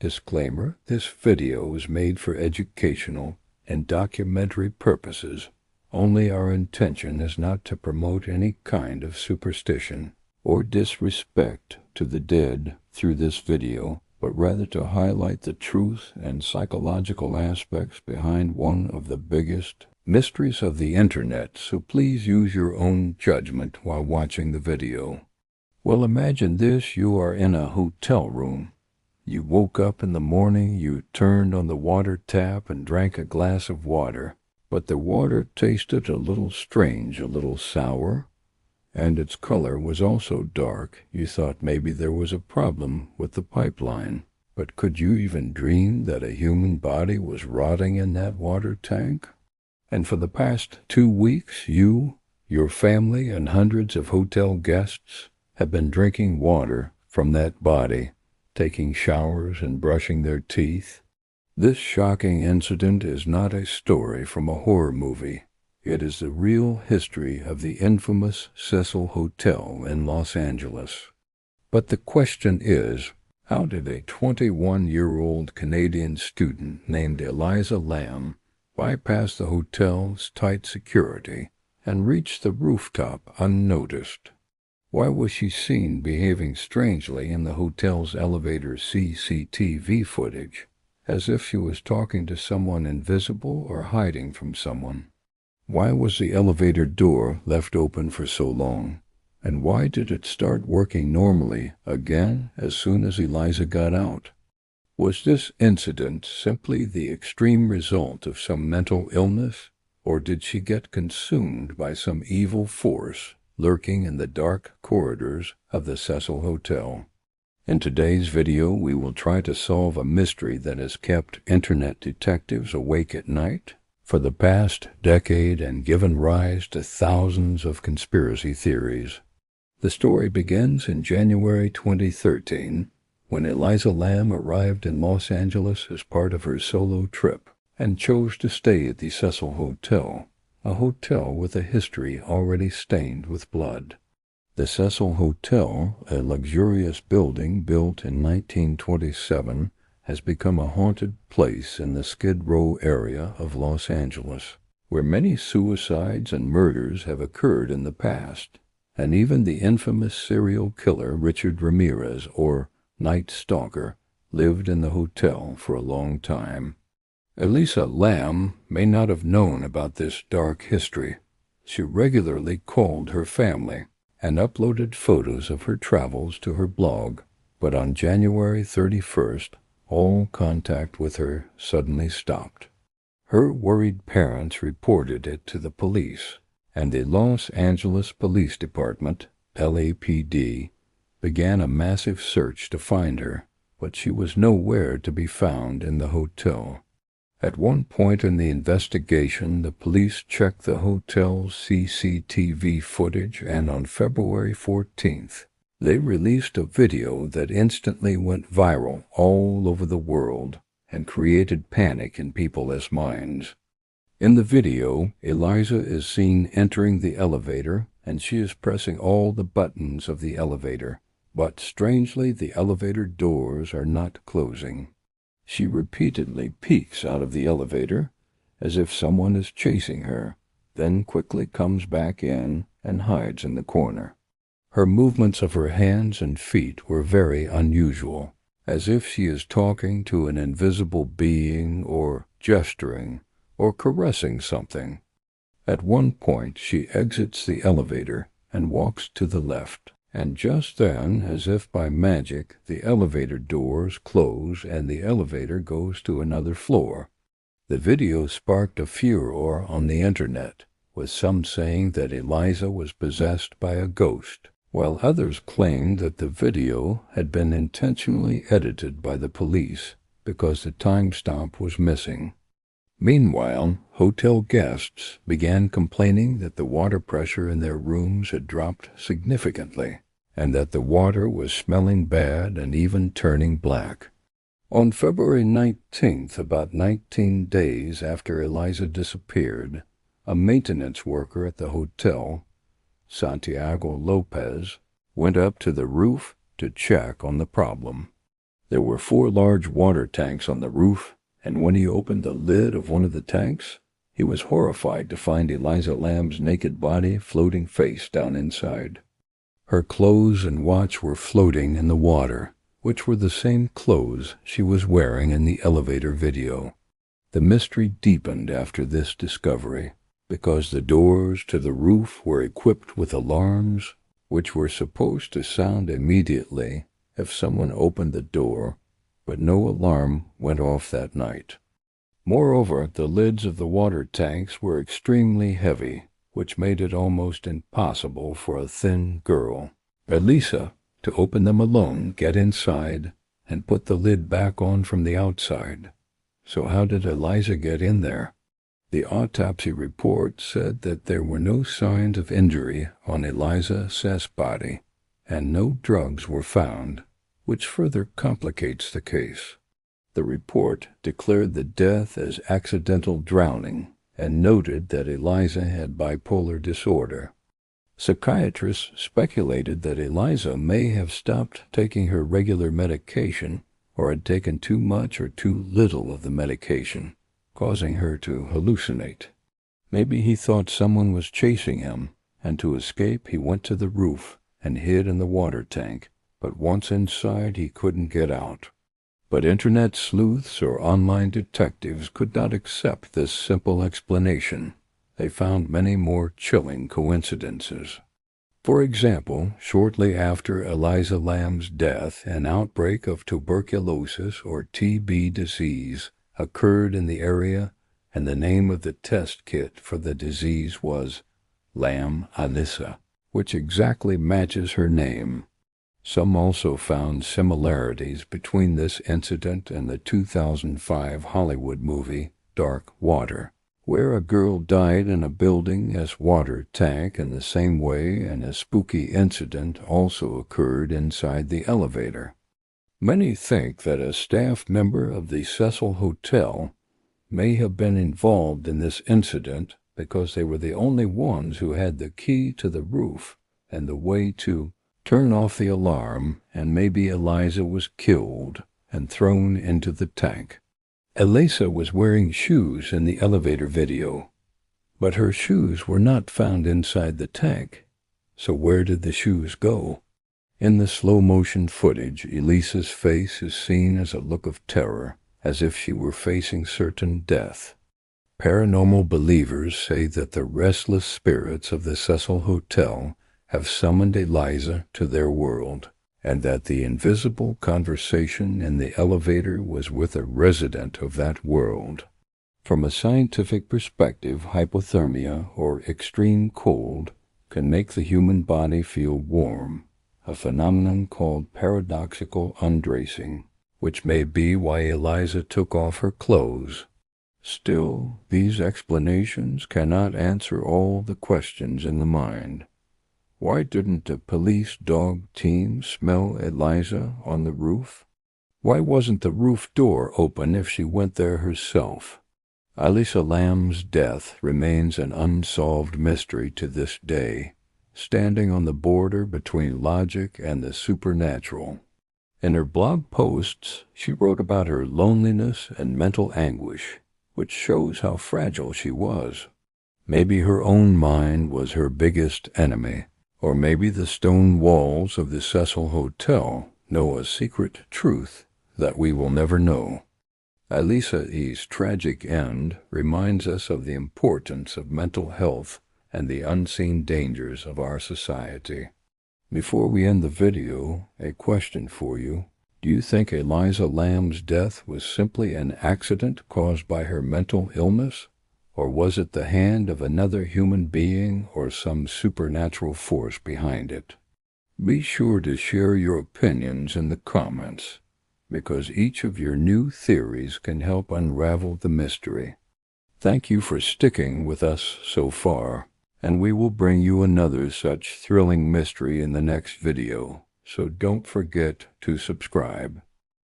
Disclaimer: this video is made for educational and documentary purposes. Only our intention is not to promote any kind of superstition or disrespect to the dead through this video, but rather to highlight the truth and psychological aspects behind one of the biggest mysteries of the internet, so please use your own judgment while watching the video. Well, imagine this: you are in a hotel room. You woke up in the morning, you turned on the water tap and drank a glass of water, but the water tasted a little strange, a little sour, and its color was also dark. You thought maybe there was a problem with the pipeline, but could you even dream that a human body was rotting in that water tank? And for the past 2 weeks, you, your family, and hundreds of hotel guests have been drinking water from that body, taking showers and brushing their teeth. This shocking incident is not a story from a horror movie. It is the real history of the infamous Cecil Hotel in Los Angeles. But the question is, how did a 21-year-old Canadian student named Elisa Lam bypass the hotel's tight security and reach the rooftop unnoticed? Why was she seen behaving strangely in the hotel's elevator CCTV footage, as if she was talking to someone invisible or hiding from someone? Why was the elevator door left open for so long? And why did it start working normally again as soon as Elisa got out? Was this incident simply the extreme result of some mental illness, or did she get consumed by some evil force lurking in the dark corridors of the Cecil Hotel? In today's video, we will try to solve a mystery that has kept internet detectives awake at night for the past decade and given rise to thousands of conspiracy theories. The story begins in January 2013, when Elisa Lam arrived in Los Angeles as part of her solo trip and chose to stay at the Cecil Hotel, a hotel with a history already stained with blood. The Cecil Hotel, a luxurious building built in 1927, has become a haunted place in the Skid Row area of Los Angeles, where many suicides and murders have occurred in the past, and even the infamous serial killer Richard Ramirez, or Night Stalker, lived in the hotel for a long time. Elisa Lam may not have known about this dark history. She regularly called her family and uploaded photos of her travels to her blog, but on January 31st, all contact with her suddenly stopped. Her worried parents reported it to the police, and the Los Angeles Police Department, LAPD, began a massive search to find her, but she was nowhere to be found in the hotel. At one point in the investigation, the police checked the hotel's CCTV footage, and on February 14th, they released a video that instantly went viral all over the world and created panic in people's minds. In the video, Elisa is seen entering the elevator, and she is pressing all the buttons of the elevator, but strangely the elevator doors are not closing. She repeatedly peeks out of the elevator as if someone is chasing her, then quickly comes back in and hides in the corner. Her movements of her hands and feet were very unusual, as if she is talking to an invisible being or gesturing or caressing something. At one point she exits the elevator and walks to the left, and just then, as if by magic, the elevator doors close and the elevator goes to another floor. The video sparked a furor on the internet, with some saying that Elisa was possessed by a ghost, while others claimed that the video had been intentionally edited by the police because the timestamp was missing. Meanwhile, hotel guests began complaining that the water pressure in their rooms had dropped significantly, and that the water was smelling bad and even turning black. On February 19th, about 19 days after Elisa disappeared, a maintenance worker at the hotel, Santiago Lopez, went up to the roof to check on the problem. There were 4 large water tanks on the roof, and when he opened the lid of one of the tanks, he was horrified to find Elisa Lam's naked body floating face down inside. Her clothes and watch were floating in the water, which were the same clothes she was wearing in the elevator video. The mystery deepened after this discovery, because the doors to the roof were equipped with alarms, which were supposed to sound immediately if someone opened the door, but no alarm went off that night. Moreover, the lids of the water tanks were extremely heavy, which made it almost impossible for a thin girl, Elisa, to open them alone, get inside, and put the lid back on from the outside. So how did Elisa get in there? The autopsy report said that there were no signs of injury on Elisa Seth's body, and no drugs were found, which further complicates the case. The report declared the death as accidental drowning and noted that Elisa had bipolar disorder. Psychiatrists speculated that Elisa may have stopped taking her regular medication or had taken too much or too little of the medication, causing her to hallucinate. Maybe he thought someone was chasing him, and to escape he went to the roof and hid in the water tank, but once inside he couldn't get out. But internet sleuths or online detectives could not accept this simple explanation. They found many more chilling coincidences. For example, shortly after Elisa Lam's death, an outbreak of tuberculosis or TB disease occurred in the area, and the name of the test kit for the disease was Lam Elisa, which exactly matches her name. Some also found similarities between this incident and the 2005 Hollywood movie Dark Water, where a girl died in a building as water tank in the same way, and a spooky incident also occurred inside the elevator. Many think that a staff member of the Cecil Hotel may have been involved in this incident because they were the only ones who had the key to the roof and the way to turn off the alarm, and maybe Elisa was killed and thrown into the tank. Elisa was wearing shoes in the elevator video, but her shoes were not found inside the tank. So where did the shoes go? In the slow-motion footage, Elisa's face is seen as a look of terror, as if she were facing certain death. Paranormal believers say that the restless spirits of the Cecil Hotel have summoned Elisa to their world, and that the invisible conversation in the elevator was with a resident of that world. From a scientific perspective, hypothermia, or extreme cold, can make the human body feel warm, a phenomenon called paradoxical undressing, which may be why Elisa took off her clothes. Still, these explanations cannot answer all the questions in the mind. Why didn't a police dog team smell Elisa on the roof? Why wasn't the roof door open if she went there herself? Elisa Lam's death remains an unsolved mystery to this day, standing on the border between logic and the supernatural. In her blog posts, she wrote about her loneliness and mental anguish, which shows how fragile she was. Maybe her own mind was her biggest enemy. Or maybe the stone walls of the Cecil Hotel know a secret truth that we will never know. Elisa's tragic end reminds us of the importance of mental health and the unseen dangers of our society. Before we end the video, a question for you. Do you think Elisa Lam's death was simply an accident caused by her mental illness? Or was it the hand of another human being or some supernatural force behind it? Be sure to share your opinions in the comments, because each of your new theories can help unravel the mystery. Thank you for sticking with us so far, and we will bring you another such thrilling mystery in the next video, so don't forget to subscribe.